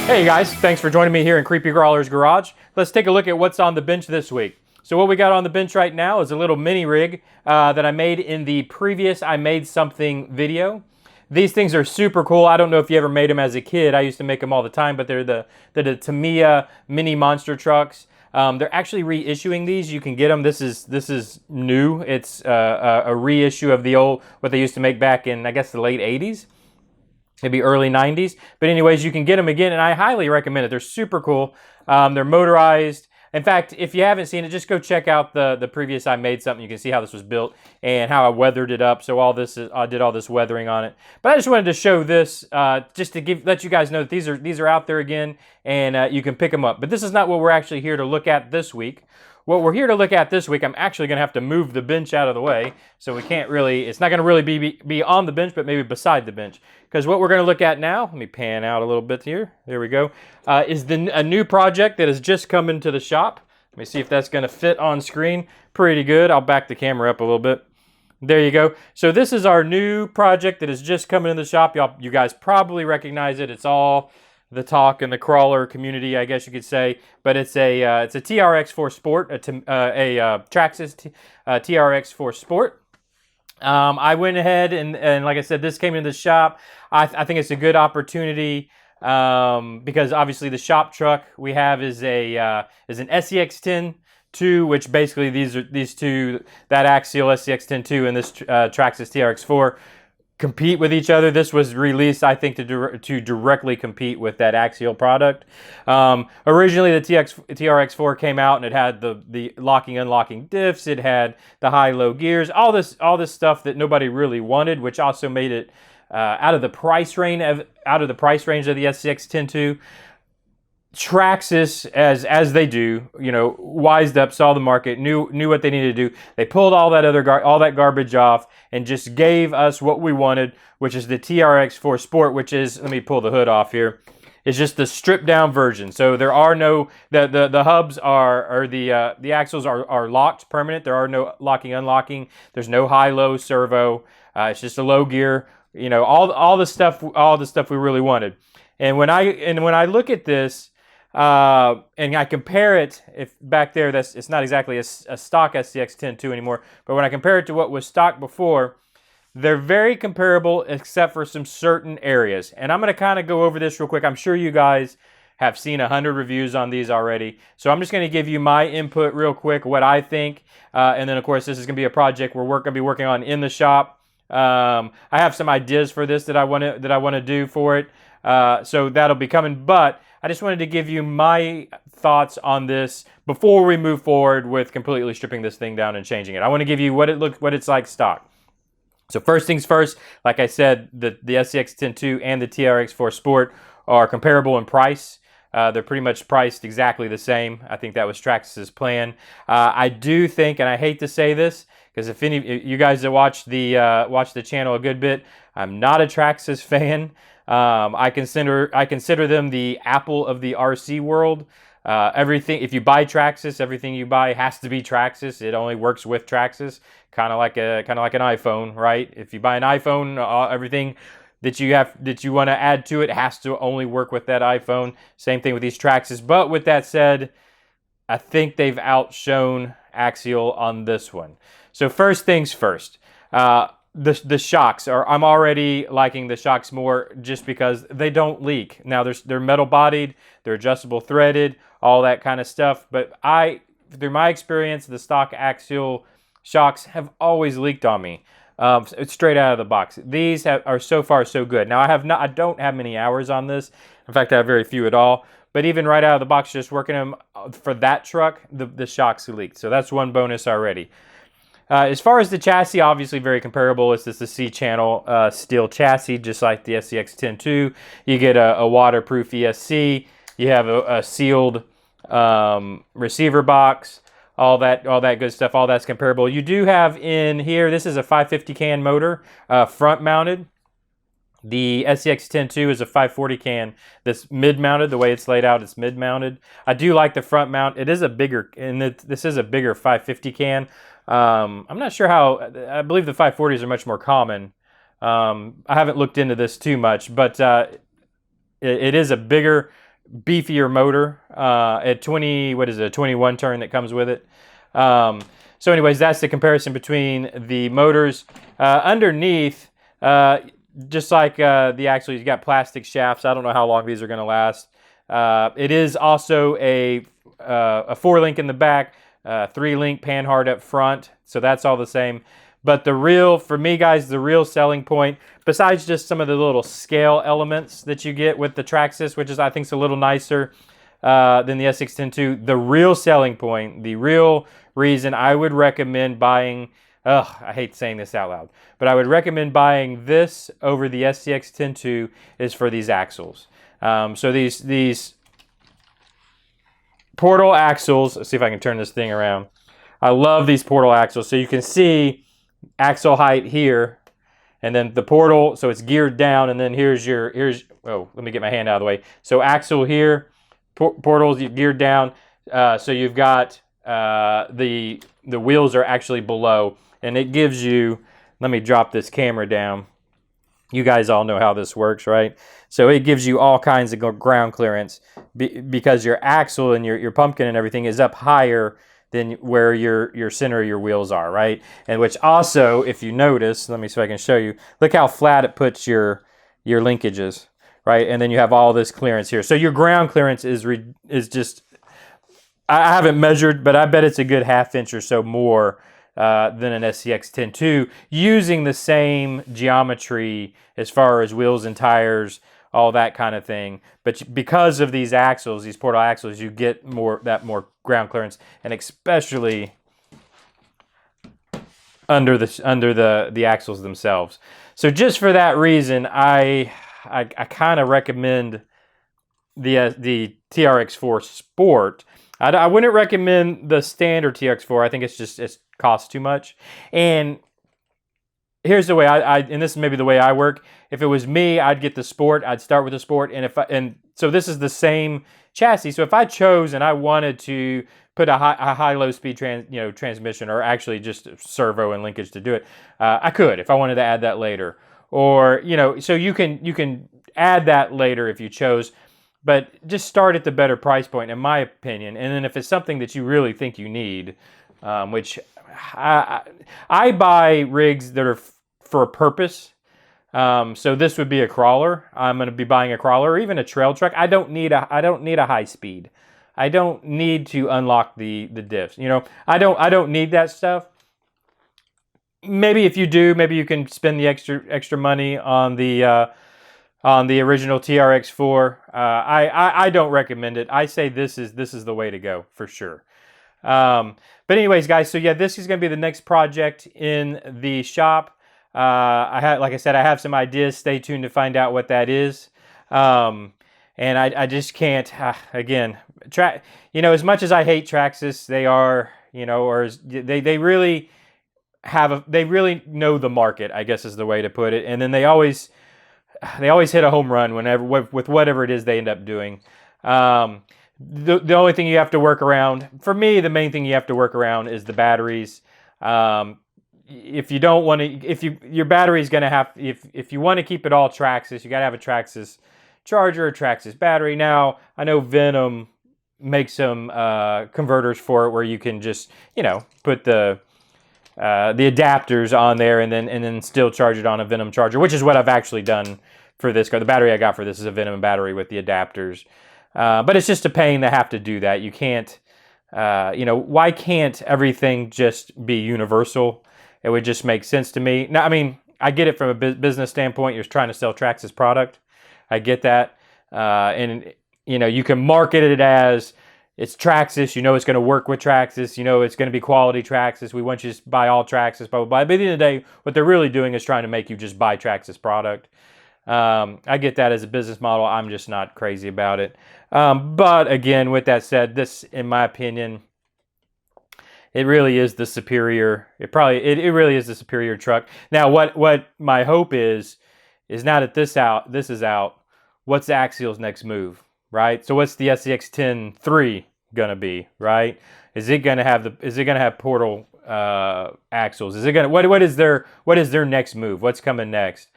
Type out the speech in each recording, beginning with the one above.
Hey guys, thanks for joining me here in Creepy Crawler's Garage. Let's take a look at what's on the bench this week. So what we got on the bench right now is a little mini rig that I made in the previous I Made Something video. These things are super cool. I don't know if you ever made them as a kid. I used to make them all the time, but they're the Tamiya mini monster trucks. They're actually reissuing these. You can get them. This is new. It's a reissue of the old, what they used to make back in, I guess, the late 80s. Maybe early 90s. But anyways, you can get them again, and I highly recommend it. They're super cool. They're motorized. In fact, if you haven't seen it, just go check out the previous I Made Something. You can see how this was built and how I weathered it up. So all this is, I did all this weathering on it. But I just wanted to show this just to let you guys know that these are out there again, and you can pick them up. But this is not what we're actually here to look at this week. What we're here to look at this week, I'm actually going to have to move the bench out of the way, so we can't really, it's not going to really be on the bench, but maybe beside the bench. Because what we're going to look at now, let me pan out a little bit here, there we go, is a new project that has just come into the shop. Let me see if that's going to fit on screen. Pretty good. I'll back the camera up a little bit. There you go. So this is our new project that has just come into the shop. You guys probably recognize it. It's all the talk in the crawler community, I guess you could say, but it's a TRX-4 Sport, a Traxxas TRX-4 Sport. I went ahead and like I said, this came into the shop. I think it's a good opportunity because obviously the shop truck we have is an SCX-10-2, which basically these two, that Axial SCX-10-2 and this Traxxas TRX-4. Compete with each other. This was released, I think, to directly compete with that Axial product. Originally, the TRX-4 came out and it had the locking, unlocking diffs. It had the high-low gears. All this stuff that nobody really wanted, which also made it out of the price range of the SCX-10-2. Traxxas, as they do, you know, wised up, saw the market, knew what they needed to do. They pulled all that garbage off and just gave us what we wanted, which is the TRX-4 Sport, which is, let me pull the hood off here, is just the stripped down version. So there are no, the hubs or the axles are locked permanent. There are no locking, unlocking. There's no high-low servo. It's just a low gear. You know, all the stuff we really wanted. And when I look at this, and I compare it, if back there, it's not exactly a stock SCX-10-2 anymore, but when I compare it to what was stock before, they're very comparable except for some certain areas. And I'm going to kind of go over this real quick. I'm sure you guys have seen 100 reviews on these already, so I'm just going to give you my input real quick, what I think, and then of course this is going to be a project we're going to be working on in the shop. I have some ideas for this that I want to do for it, so that'll be coming, but I just wanted to give you my thoughts on this before we move forward with completely stripping this thing down and changing it. I want to give you what it's like stock. So first things first, like I said, the SCX-10-2 and the TRX-4 Sport are comparable in price. They're pretty much priced exactly the same. I think that was Traxxas's plan. I do think, and I hate to say this, because if you guys that watch the channel a good bit, I'm not a Traxxas fan. I consider them the Apple of the RC world. Everything, if you buy Traxxas, everything you buy has to be Traxxas. It only works with Traxxas, kind of like an iPhone, right? If you buy an iPhone, everything that you want to add to it has to only work with that iPhone. Same thing with these Traxxas. But with that said, I think they've outshone Axial on this one. So first things first. The shocks I'm already liking the shocks more just because they don't leak. Now they're metal bodied, they're adjustable threaded, all that kind of stuff. But through my experience, the stock Axial shocks have always leaked on me. It's straight out of the box. These are so far so good. Now I don't have many hours on this. In fact, I have very few at all. But even right out of the box, just working them for that truck, the shocks leaked. So that's one bonus already. As far as the chassis, obviously very comparable. It's just the C-channel steel chassis, just like the SCX-10-2. You get a waterproof ESC. You have a sealed receiver box. All that good stuff. All that's comparable. You do have in here. This is a 550 can motor, front mounted. The SCX-10-2 is a 540 can that's mid-mounted. The way it's laid out, it's mid-mounted. I do like the front mount. It is a bigger, and this is a bigger 550 can. I'm not sure how. I believe the 540s are much more common. I haven't looked into this too much, but it is a bigger, beefier motor at 20. What is it? A 21 turn that comes with it. So, anyways, that's the comparison between the motors. Underneath, just like the axle, you've got plastic shafts. I don't know how long these are going to last. It is also a 4-link in the back, 3-link panhard up front, so that's all the same. But for me guys, the real selling point, besides just some of the little scale elements that you get with the Traxxas, which is I think is a little nicer than the SCX-10-2, the real selling point, the real reason I would recommend buying, I hate saying this out loud, but I would recommend buying this over the SCX-10-2 is for these axles. So these portal axles, let's see if I can turn this thing around. I love these portal axles. So you can see axle height here, and then the portal, so it's geared down, and then here's, oh, let me get my hand out of the way. So axle here, portals geared down, so you've got the wheels are actually below, and it gives you, let me drop this camera down. You guys all know how this works, right? So it gives you all kinds of ground clearance because your axle and your pumpkin and everything is up higher than where your center of your wheels are, right? And which also, if you notice, let me see if I can show you, look how flat it puts your linkages, right? And then you have all this clearance here. So your ground clearance is just, I haven't measured, but I bet it's a good ½ inch or so more than an SCX-10-2, using the same geometry as far as wheels and tires, all that kind of thing. But because of these axles, these portal axles, you get more ground clearance, and especially under the axles themselves. So just for that reason, I kind of recommend the TRX-4 Sport. I wouldn't recommend the standard TRX-4. I think it costs too much. And here's the way and this is maybe the way I work. If it was me, I'd get the Sport. I'd start with the Sport, and so this is the same chassis. So if I chose and I wanted to put a high-low speed transmission, or actually just servo and linkage to do it, I could if I wanted to add that later. Or so you can add that later if you chose. But just start at the better price point, in my opinion. And then if it's something that you really think you need, which I buy rigs that are for a purpose. So this would be a crawler. I'm going to be buying a crawler, or even a trail truck. I don't need a high speed. I don't need to unlock the diffs. I don't need that stuff. Maybe if you do, maybe you can spend the extra money on the original TRX-4. I don't recommend it. I say this is the way to go for sure. But anyways, guys, so yeah, this is going to be the next project in the shop. Like I said, I have some ideas. Stay tuned to find out what that is. And I just can't, again, as much as I hate Traxxas, they are, they really they really know the market, I guess is the way to put it. And then they always hit a home run with whatever it is they end up doing. The only thing you have to work around, for me, the main thing you have to work around is the batteries. If you don't want to, your battery is going to have, if you want to keep it all Traxxas, you got to have a Traxxas charger, a Traxxas battery. Now, I know Venom makes some converters for it where you can just, put the adapters on there and then still charge it on a Venom charger, which is what I've actually done for this car. The battery I got for this is a Venom battery with the adapters. But it's just a pain to have to do that. You can't, why can't everything just be universal? It would just make sense to me. Now, I mean, I get it from a business standpoint. You're trying to sell Traxxas product. I get that. And, you can market it as it's Traxxas. It's going to work with Traxxas. It's going to be quality Traxxas. We want you to buy all Traxxas, blah, blah, blah. But at the end of the day, what they're really doing is trying to make you just buy Traxxas product. I get that as a business model. I'm just not crazy about it. But again, with that said, this, in my opinion, it really is the superior. It really is the superior truck. Now, what my hope is now that this is out, what's Axial's next move, right? So what's the SCX-10-3 gonna be, right? Is it gonna have portal axles? Is it gonna what is their next move? What's coming next?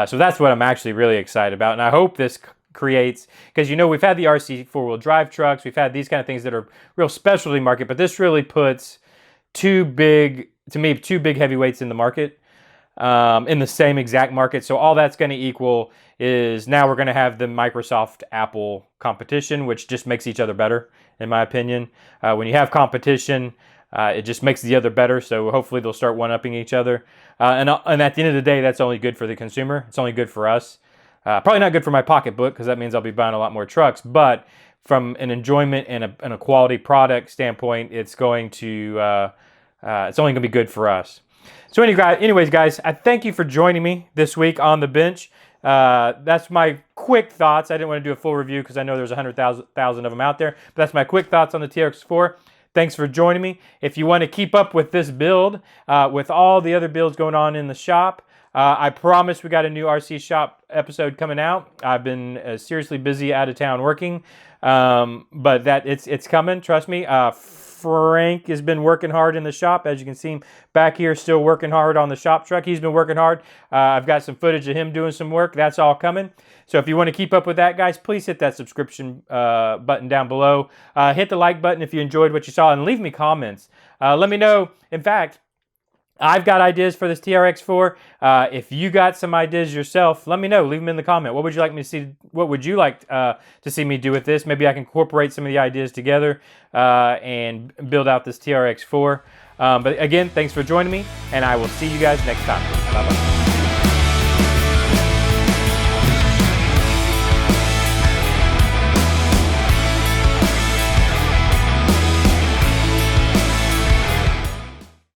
So that's what I'm actually really excited about, and I hope this creates, because we've had the RC four-wheel drive trucks, we've had these kind of things that are real specialty market, but this really puts two big heavyweights in the market, in the same exact market. So all that's going to equal is now we're going to have the Microsoft Apple competition, which just makes each other better, in my opinion. When you have competition, it just makes the other better. So hopefully they'll start one-upping each other. And at the end of the day, that's only good for the consumer. It's only good for us. Probably not good for my pocketbook, because that means I'll be buying a lot more trucks. But from an enjoyment and a quality product standpoint, it's going to it's only going to be good for us. So anyways, guys, I thank you for joining me this week on the bench. That's my quick thoughts. I didn't want to do a full review because I know there's 100,000 of them out there. But that's my quick thoughts on the TRX-4. Thanks for joining me. If you want to keep up with this build, with all the other builds going on in the shop, I promise we got a new RC shop episode coming out. I've been seriously busy out of town working, but it's coming. Trust me. Frank has been working hard in the shop. As you can see him back here, still working hard on the shop truck. He's been working hard. I've got some footage of him doing some work. That's all coming. So if you want to keep up with that, guys, please hit that subscription button down below. Hit the like button if you enjoyed what you saw, and leave me comments. Let me know. In fact, I've got ideas for this TRX-4. If you got some ideas yourself, let me know. Leave them in the comment. What would you like me to see? What would you like to see me do with this? Maybe I can incorporate some of the ideas together and build out this TRX-4. But again, thanks for joining me, and I will see you guys next time. Bye-bye.